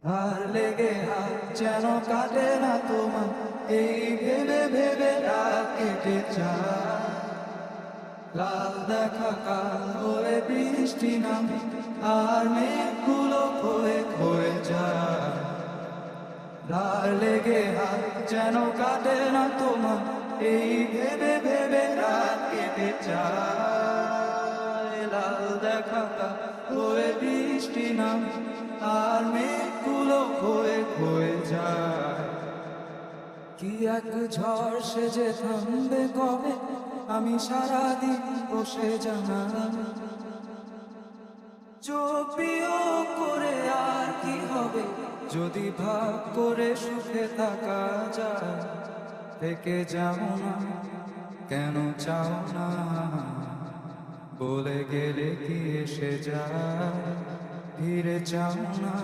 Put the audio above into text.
আর লেগে হাত যেন কাটে না তোমার, এই ভেবে ভেবে রাত কেটে যায়। লাল দেখা কাল হয়ে বৃষ্টি নামে, আর মেঘগুলো ক্ষয়ে ক্ষয়ে যায়। আর লেগে হাত যেন কাটে না তোমার, এই ভেবে ভেবে রাত কেটে যায়। লাল দেখা কাল হয়ে বৃষ্টি নামে, আর মেঘগুলো ক্ষয়ে ক্ষয়ে যায়। কি এক ঝড় সে যে থামবে কবে, আমি সারাদিন বসে জানালাম। চোখ বিয়োগ করে আর কি হবে, যদি ভাগ করে সুখে থাকা যায়। থেকে যাও না, কেন চাও না, বলে গেলে কি এসে যায়। ফিরে যাও না।